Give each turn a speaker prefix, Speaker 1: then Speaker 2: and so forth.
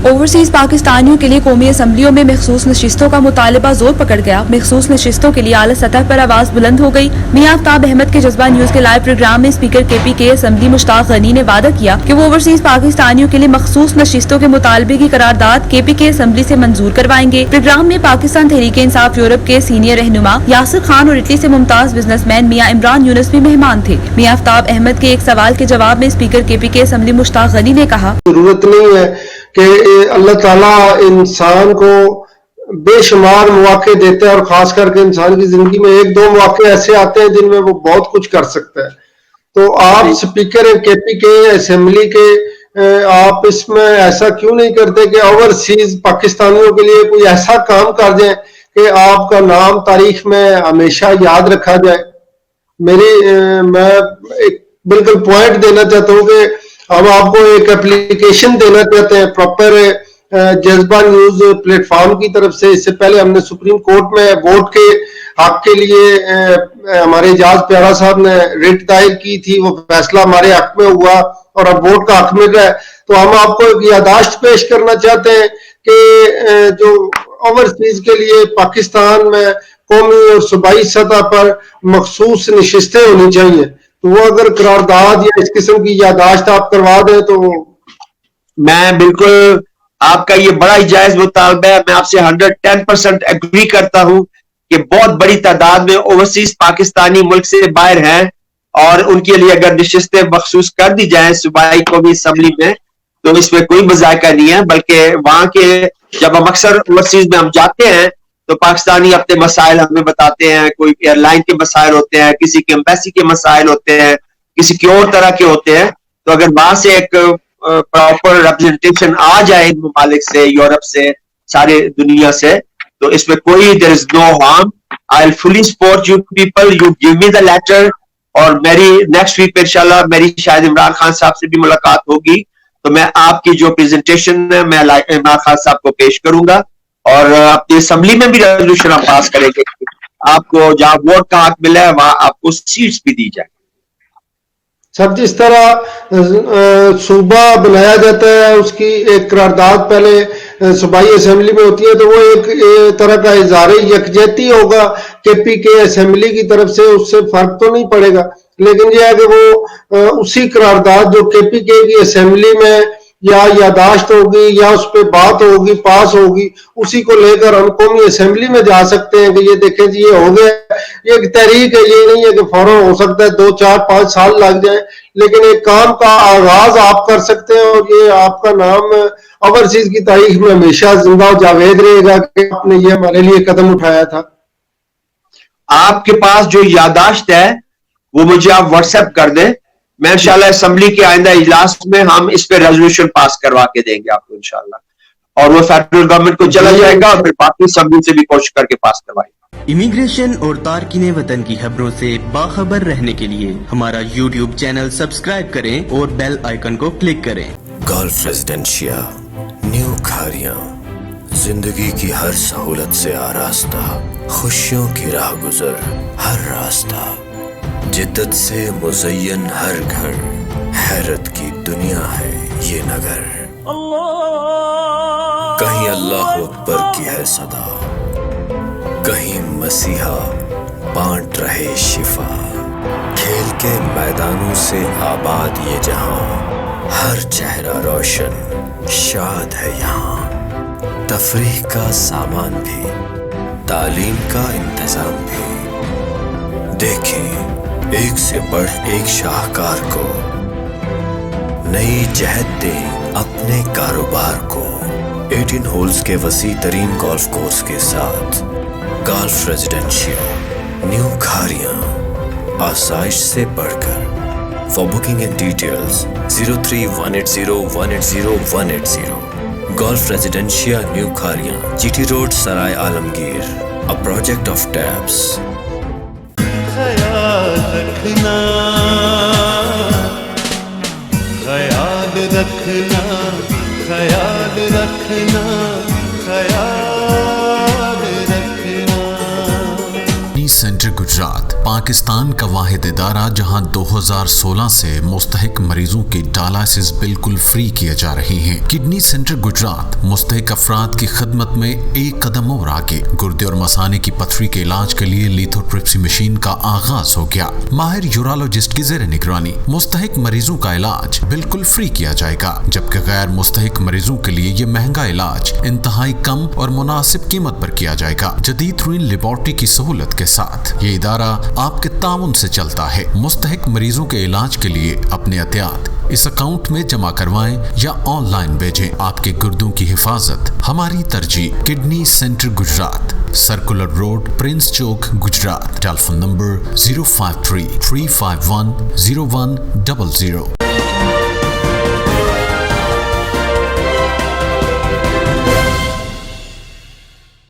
Speaker 1: Overseas पाकिस्तानियों के लिए कौमी असम्बलियों में मखसूस नशिस्तों का मुतालबा जोर पकड़ गया। मखसूस नशिस्तों के लिए आला सतह पर आवाज बुलंद हो गई। मियां आफ्ताब अहमद के जज्बा न्यूज के लाइव प्रोग्राम में speaker KPK assembly Mushtaq Ghani ने वादा किया कि वो ओवरसीज पाकिस्तानियों के लिए मखसूस नशिस्तों के मुतालबे की करारदाद KPK असम्बली से मंजूर करवाएंगे। प्रोग्राम में पाकिस्तान तहरीक इंसाफ यूरोप के सीनियर रहनुमा यासिर खान और इटली से मुमताज बिजनेसमैन मियां इमरान यूनुस भी मेहमान थे। मियां आफ्ताब अहमद के एक सवाल के जवाब में speaker KPK assembly Mushtaq Ghani ने कहा,
Speaker 2: जरूरत नहीं है कि अल्लाह ताला इंसान को बेशुमार मौके देता है और खास करके इंसान की जिंदगी में एक दो मौके ऐसे आते हैं जिनमें वो बहुत कुछ कर सकता है। तो आप स्पीकर KPK असेंबली के आप इसमें ऐसा क्यों नहीं करते कि ओवरसीज पाकिस्तानियों के लिए कोई ऐसा काम कर जाए कि आपका नाम तारीख में हमेशा याद रखा जाए। मैं एक बिल्कुल पॉइंट देना चाहता हूँ कि हम आपको एक एप्लीकेशन देना चाहते हैं प्रॉपर जज्बा न्यूज प्लेटफॉर्म की तरफ से। इससे पहले हमने सुप्रीम कोर्ट में वोट के हक के लिए हमारे एजाज प्यारा साहब ने रिट दायर की थी, वो फैसला हमारे हक में हुआ और अब वोट का हक मिल रहा है। तो हम आपको एक यादाश्त पेश करना चाहते हैं कि जो ओवरसीज के लिए पाकिस्तान में कौमी और सूबाई सतह पर मखसूस नशिस्तें होनी चाहिए, तो वो अगर करारदाद या इस किस्म की यादाश्त आप करवा दें तो।
Speaker 3: मैं बिल्कुल आपका ये बड़ा ही जायज मुतालबा है। मैं आपसे 110% एग्री करता हूं कि बहुत बड़ी तादाद में ओवरसीज पाकिस्तानी मुल्क से बाहर हैं और उनके लिए अगर नशिस्तें मखसूस कर दी जाए सूबाई कौमी असम्बली में तो इसमें कोई मजाका नहीं है। बल्कि वहां के जब हम अक्सर ओवरसीज में हम जाते हैं तो पाकिस्तानी अपने मसाइल हमें बताते हैं। कोई एयरलाइन के मसाइल होते हैं, किसी के एम्बेसी के मसाइल होते हैं, किसी के और तरह के होते हैं। तो अगर वहां से एक प्रॉपर रिप्रेजेंटेशन आ जाए इन ममालिक से, यूरोप से, सारे दुनिया से, तो इसमें कोई there is no harm. I will fully support you people, you give me the letter. और मेरी नेक्स्ट वीक इंशाल्लाह मेरी शायद इमरान खान साहब से भी मुलाकात होगी, तो मैं आपकी जो प्रेजेंटेशन है मैं इमरान खान साहब को पेश करूंगा और अपनी असेंबली में भी रेजोल्यूशन हम पास करेंगे। आपको जहां वोट का हक मिला है वहां आपको सीट्स भी दी जाए।
Speaker 2: सर, जिस तरह सूबा बनाया जाता है उसकी एक करारदाद पहले सूबाई असेंबली में होती है, तो वो एक तरह का इज़हार यकजहती होगा KPK असेंबली की तरफ से, उससे फर्क तो नहीं पड़ेगा। लेकिन यह है कि वो उसी करारदाद जो KPK की असेंबली में या यादाश्त होगी या उस पर बात होगी, पास होगी, उसी को लेकर हम कौमी असेंबली में जा सकते हैं कि ये देखें जी ये हो गया। ये एक तहरीक है, ये नहीं है कि फौरन हो सकता है 2, 4, 5 साल लग जाए, लेकिन एक काम का आगाज आप कर सकते हैं और ये आपका नाम ओवरसीज की तारीख में हमेशा जिंदा जावेद रहेगा कि आपने ये हमारे लिए कदम उठाया था।
Speaker 3: आपके पास जो यादाश्त है वो मुझे आप व्हाट्सएप कर दें। मैं इंशाल्लाह असेंबली के आइंदा इजलास में हम इस पे रेजोल्यूशन पास करवा के देंगे आपको इंशाल्लाह, और वो फेडरल गवर्नमेंट को चला जाएगा और फिर बाकी असेंबली से भी कोशिश करके पास करवाएंगे।
Speaker 4: इमिग्रेशन और तारकीने वतन की खबरों से बाखबर रहने के लिए हमारा YouTube चैनल सब्सक्राइब करें और बेल आइकन को क्लिक करें।
Speaker 5: गल्फ रेजिडेंशिया न्यू खारियां, जिंदगी की हर सहूलत से आरास्ता, खुशियों की राह गुजर हर रास्ता, जिद्दत से मुज़य्यन हर घर, हैरत की दुनिया है ये नगर। कहीं अल्लाह अकबर की है सदा, कहीं मसीहा बांट रहे शिफा, खेल के मैदानों से आबाद ये जहां, हर चेहरा रोशन शाद है यहाँ। तफरीह का सामान भी, तालीम का इंतजाम भी, देखें एक से बढ़ एक शाहकार को, नई जहत दें अपने कारोबार को। 18 होल्स के वसी तरीन गोल्फ कोर्स के साथ गल्फ रेजिडेंशिया न्यू खारियां, आसाइश से बढ़कर। For booking and details 03-180-180-180। Gulf residencia new Khariyan, GT road, Sarai Alamgir, a project of tabs.
Speaker 6: ख्याल रखना, ख्याल रखना, ख्याल रखना, ख्याल रखना।
Speaker 7: सेंटर गुजरात पाकिस्तान का वाहिद इदारा जहां 2016 से मुस्तहिक मरीजों की डायलिसिस बिल्कुल फ्री किए जा रही हैं। किडनी सेंटर गुजरात मुस्तहिक अफराद की खिदमत में एक कदम और आगे। गुर्दे और मसाने की पथरी के इलाज के लिए लिथोट्रिप्सी मशीन का आगाज हो गया। माहिर यूरोलॉजिस्ट की जेर निगरानी मुस्तहिक मरीजों का इलाज बिल्कुल फ्री किया जाएगा, जबकि गैर मुस्तहिक मरीजों के लिए ये महंगा इलाज इंतहाई कम और मुनासिब कीमत पर किया जाएगा। जदीद तरीन लेबोरेटरी की सहूलत के साथ ये इदारा आपके ताउन से चलता है। मुस्तहिक मरीजों के इलाज के लिए अपने एहतियात इस अकाउंट में जमा करवाएं या ऑनलाइन भेजें। आपके गुर्दों की हिफाजत हमारी तरजीह। Kidney centre Gujrat, circular road, prince Chowk, Gujrat. Telephone number 053 351 0100।